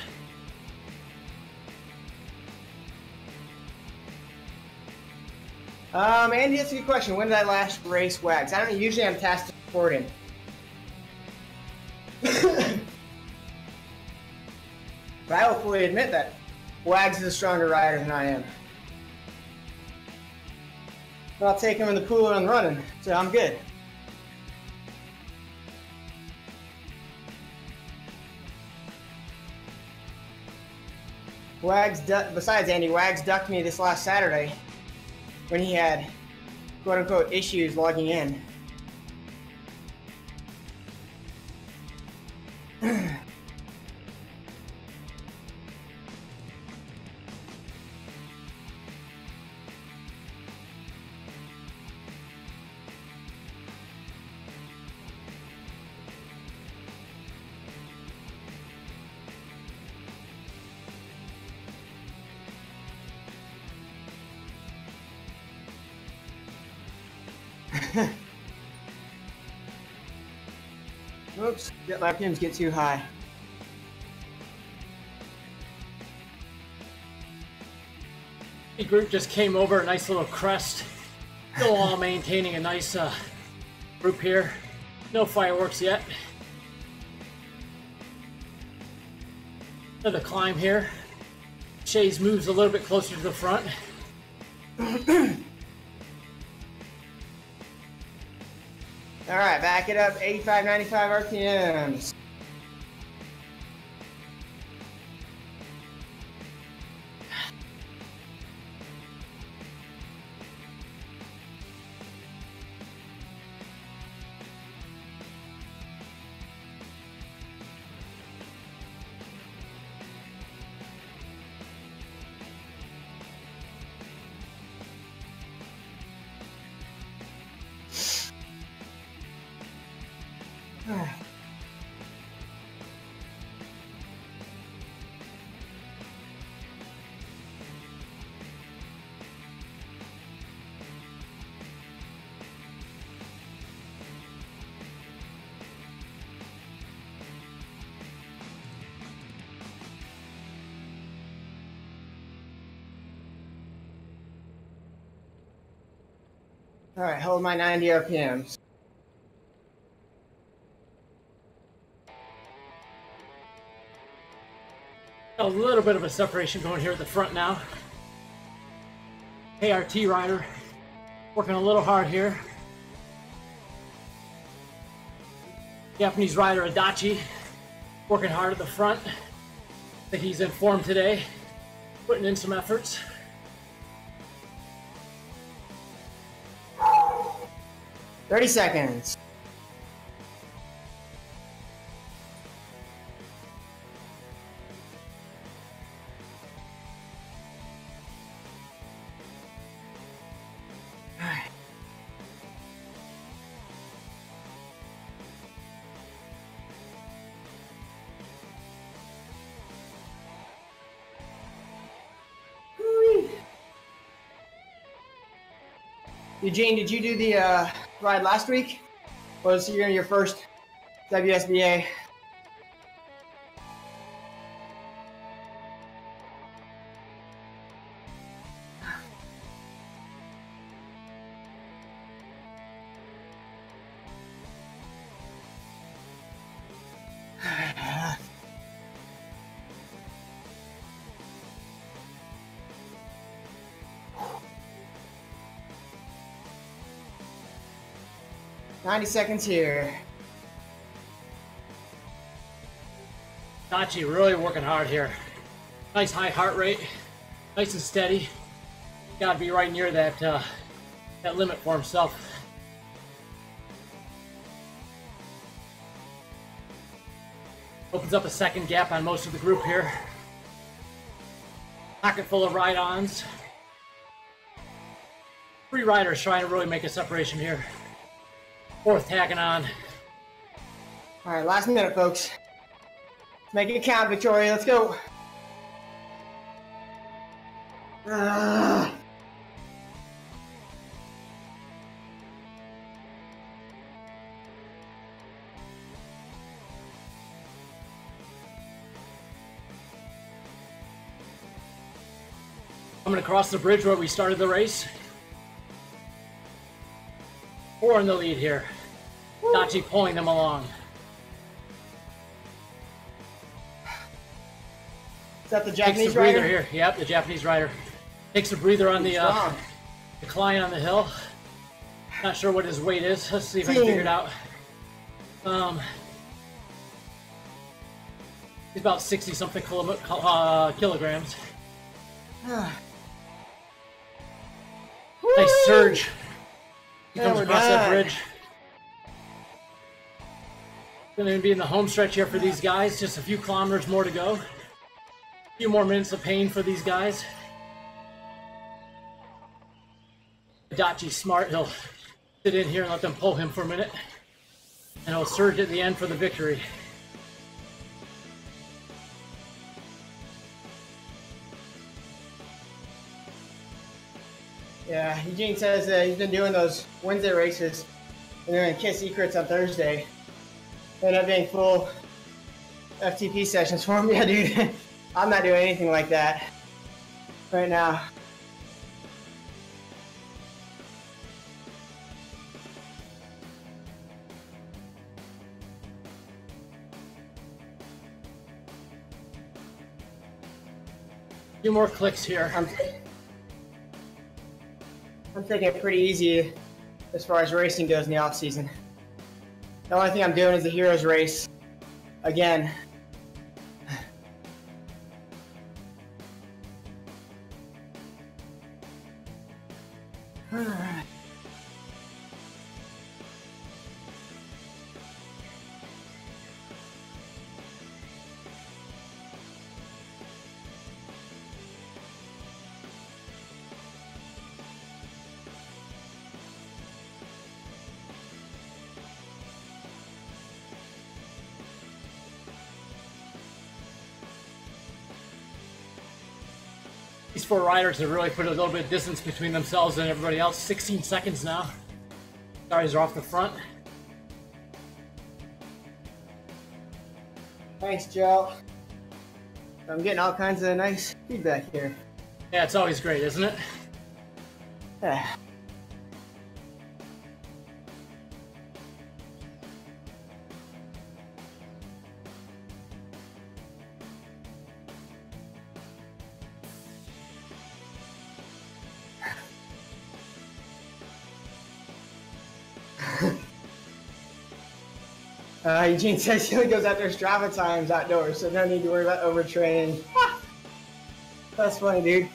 Andy, that's a good question. When did I last race Wags? I don't know. Usually I'm tasked to support him. But I will fully admit that Wags is a stronger rider than I am. But I'll take him in the cooler and running, so I'm good. Besides Andy, Wags ducked me this last Saturday when he had quote-unquote issues logging in. Oops, let my pins get too high. The group just came over a nice little crest. Still all maintaining a nice group here. No fireworks yet. Another climb here. Shays moves a little bit closer to the front. All right, back it up, 85, 95 RPMs. All right, hold my 90 RPMs. A little bit of a separation going here at the front now. ART rider working a little hard here. Japanese rider Adachi working hard at the front. I think he's in form today, putting in some efforts. 30 seconds. All right. Eugene, did you do the ride last week? Or was your first WSBA? $90 seconds here. Adachi really working hard here. Nice high heart rate, nice and steady. Got to be right near that that limit for himself. Opens up a second gap on most of the group here. Pocket full of ride-ons. 3 riders trying to really make a separation here. 4th tagging on. All right, last minute, folks. Let's make it count, Victoria. Let's go. Coming across the bridge where we started the race. 4 in the lead here. Adachi pulling them along. Is that the Takes Japanese the breather rider? here. Yep, the Japanese rider. Takes a breather on the climb on the hill. Not sure what his weight is. Let's see if I can figure it out. He's about 60-something kilograms. Nice surge. He comes across that bridge. Going to be in the home stretch here for these guys. Just a few kilometers more to go. A few more minutes of pain for these guys. Adachi's smart. He'll sit in here and let them pull him for a minute. And he'll surge at the end for the victory. Yeah, Eugene says he's been doing those Wednesday races and they're in Kiss Secrets on Thursday. They end up being full FTP sessions for him. Yeah, dude, I'm not doing anything like that right now. A few more clicks here. I'm taking it pretty easy as far as racing goes in the off season. The only thing I'm doing is the Heroes race again. All right. These 4 riders have really put a little bit of distance between themselves and everybody else. 16 seconds now. Guys are off the front. Thanks, Joe. I'm getting all kinds of nice feedback here. Yeah, it's always great, isn't it? Yeah. Eugene says he only goes out there Strava times outdoors, so no need to worry about overtraining. That's funny, dude.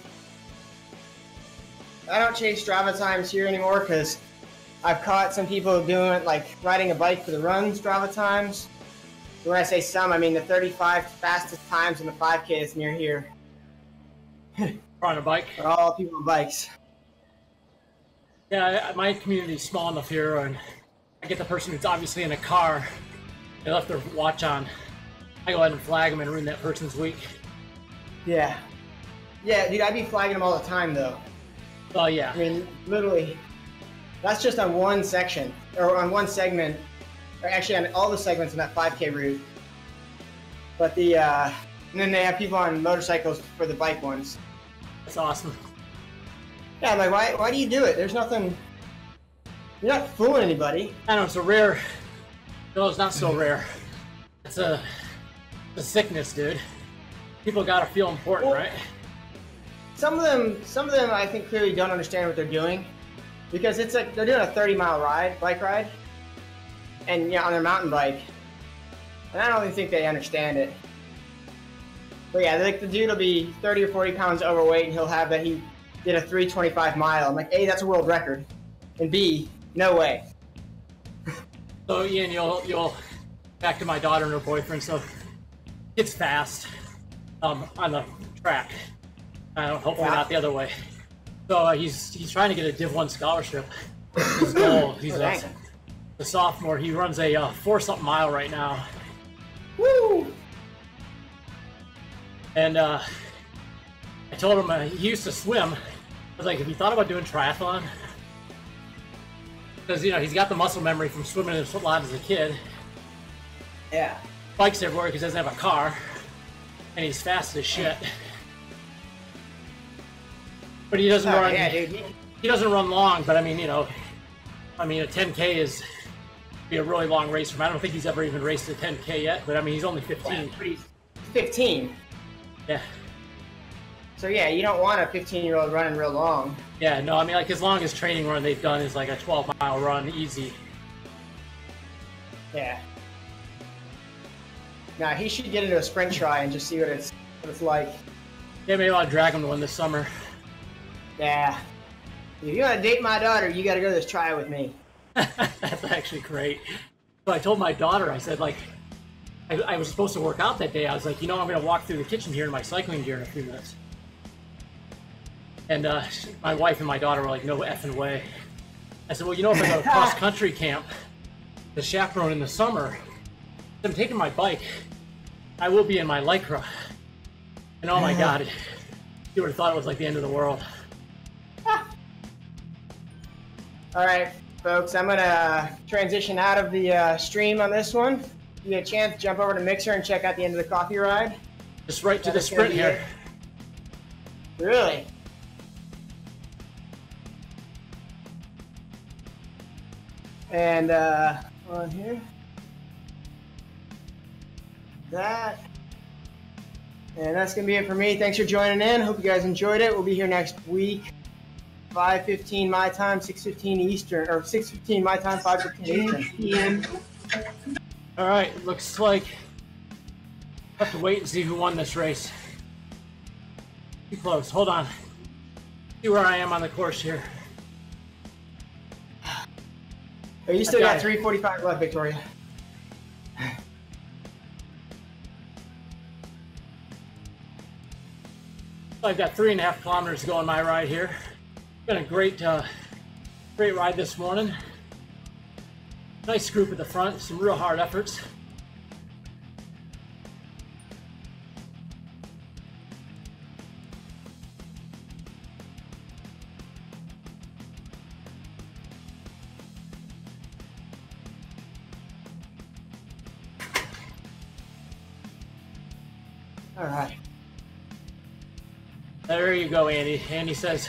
I don't chase Strava times here anymore because I've caught some people doing like riding a bike for the run Strava times. So when I say some, I mean the 35 fastest times in the 5K is near here. On a bike? Are all people on bikes. Yeah, my community's small enough here, and I get the person who's obviously in a car. They left their watch on. I go ahead and flag them and ruin that person's week. Yeah. Yeah, dude, I'd be flagging them all the time, though. Oh, yeah. I mean, literally, that's just on one section, or on one segment, or actually on all the segments in that 5K route. But and then they have people on motorcycles for the bike ones. That's awesome. Yeah, I'm like, why do you do it? There's nothing, you're not fooling anybody. I know, it's a rare, no, it's not so rare. It's a sickness, dude. People gotta feel important, right? Some of them I think clearly don't understand what they're doing, because it's like they're doing a 30-mile bike ride, and on their mountain bike, and I don't even think they understand it. But yeah, like the dude will be 30 or 40 pounds overweight, and he'll have that he did a 3:25 mile. I'm like, A, that's a world record, and B, no way. So Ian, you'll back to my daughter and her boyfriend. So it's fast on the track. Hopefully not the other way. So he's trying to get a Div 1 scholarship. His goal, he's a sophomore. He runs a 4-something mile right now. Woo! And I told him he used to swim. I was like, have you thought about doing triathlon? Because he's got the muscle memory from swimming in a lot as a kid. Yeah. Bikes everywhere because he doesn't have a car, and he's fast as shit. But he doesn't run. Yeah, dude. He doesn't run long, but I mean, a 10K is be a really long race for him. I don't think he's ever even raced a 10K yet, but I mean, he's only 15. Yeah, he's 15. Yeah. So yeah, you don't want a 15-year-old running real long. Yeah, no, I mean, like his longest training run they've done is like a 12-mile run, easy. Yeah. Nah, he should get into a sprint try and just see what it's like. Yeah, maybe I'll drag him to one this summer. Yeah. If you want to date my daughter, you got to go to this try with me. That's actually great. So I told my daughter, I said, like, I was supposed to work out that day. I was like, I'm going to walk through the kitchen here in my cycling gear in a few minutes. And my wife and my daughter were like, no effing way. I said, well, if I go to cross-country camp, the chaperone in the summer, I'm taking my bike, I will be in my Lycra. And oh my God, you would have thought it was like the end of the world. All right, folks, I'm going to transition out of the stream on this one. You get a chance, jump over to Mixer and check out the end of the coffee ride. Just right to the sprint here. Really? And on here. That. And that's going to be it for me. Thanks for joining in. Hope you guys enjoyed it. We'll be here next week. 5:15 my time, 6:15 Eastern, or 6:15 my time, 5:15 Eastern. All right, looks like we'll have to wait and see who won this race. Too close. Hold on. See where I am on the course here. Oh, you still got 3:45 left, Victoria. I've got 3.5 kilometers to go on my ride here. Been a great ride this morning. Nice group at the front, some real hard efforts. All right. There you go, Andy. Andy says,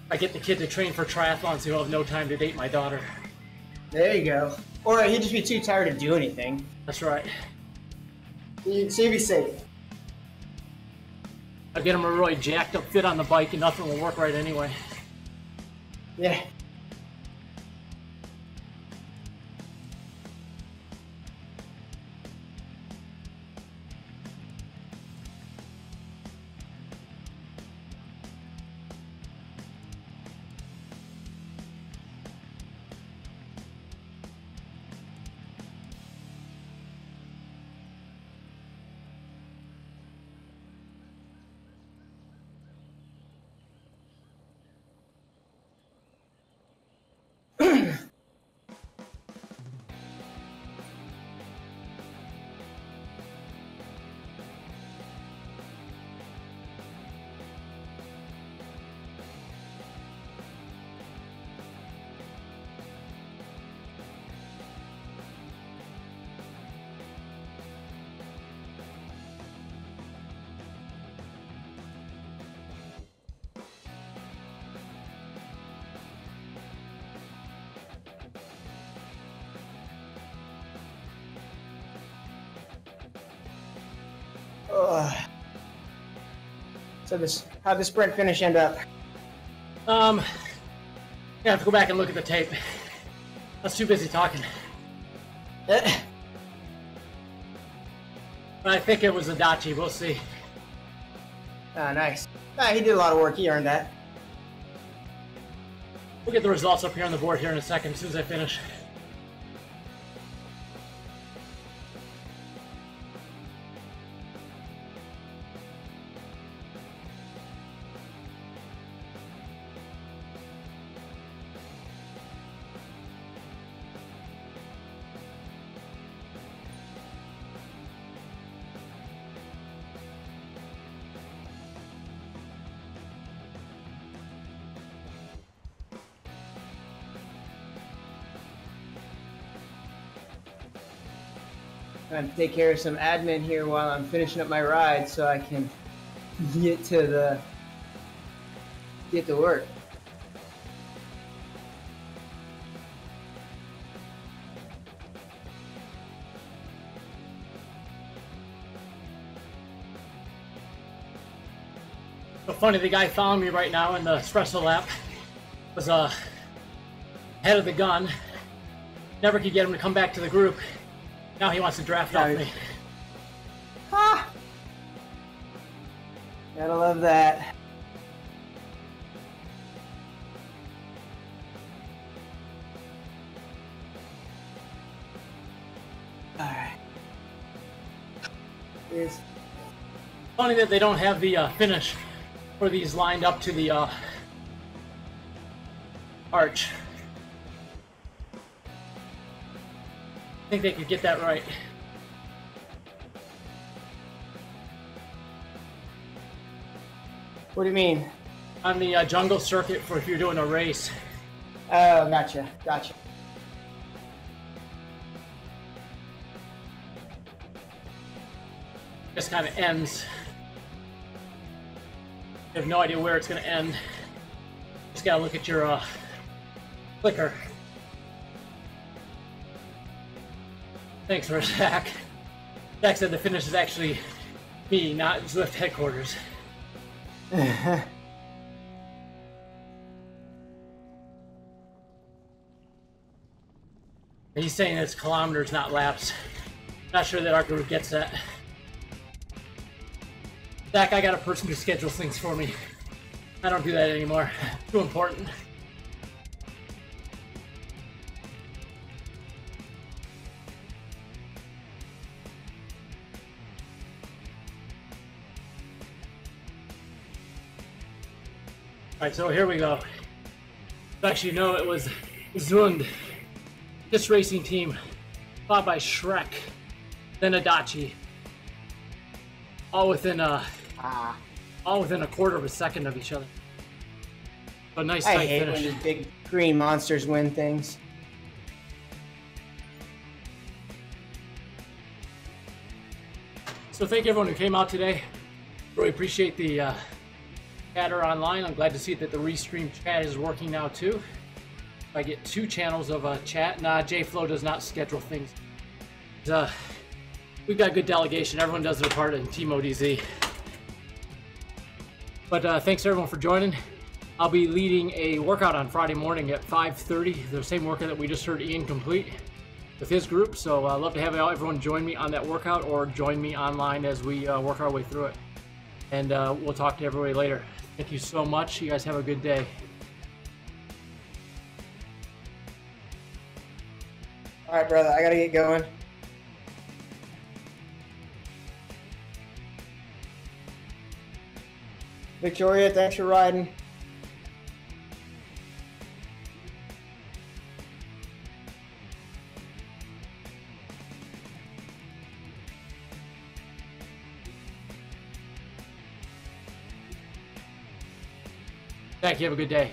I get the kid to train for triathlons, he'll have no time to date my daughter. There you go. Or he'd just be too tired to do anything. That's right. So you'd be safe. I'll get him a really jacked up fit on the bike and nothing will work right anyway. Yeah. So how'd the sprint finish end up? I have to go back and look at the tape. I was too busy talking. But I think it was a Dachi. We'll see. Ah, nice. Ah, he did a lot of work. He earned that. We'll get the results up here on the board here in a second as soon as I finish. I have to take care of some admin here while I'm finishing up my ride so I can get to work. So funny, the guy found me right now in the Espresso lap. Was head of the gun. Never could get him to come back to the group. Now he wants to draft off me. Ah! Gotta love that. Alright. It's Funny that they don't have the finish for these lined up to the arch. I think they could get that right. What do you mean? On the jungle circuit for if you're doing a race. Oh, gotcha. Just kind of ends. You have no idea where it's going to end. Just got to look at your clicker. Thanks for Zach. Zach said the finish is actually me, not Zwift headquarters. He's saying it's kilometers, not laps. Not sure that our group gets that. Zach, I got a person who schedules things for me. I don't do that anymore. Too important. Alright, so here we go. Actually, no, it was Zund. This racing team, followed by Shrek, then Adachi. All within a quarter of a second of each other. A nice tight I hate finish. when these big green monsters win things. So thank everyone who came out today. Really appreciate the chatter online. I'm glad to see that the restream chat is working now too. I get 2 channels of chat. Nah, JFlow does not schedule things. We've got good delegation. Everyone does their part in TeamODZ. But thanks everyone for joining. I'll be leading a workout on Friday morning at 5:30. The same workout that we just heard Ian complete with his group. So I'd love to have everyone join me on that workout or join me online as we work our way through it. And we'll talk to everybody later. Thank you so much. You guys have a good day. All right, brother, I gotta get going. Victoria, thanks for riding. Thank you. Have a good day.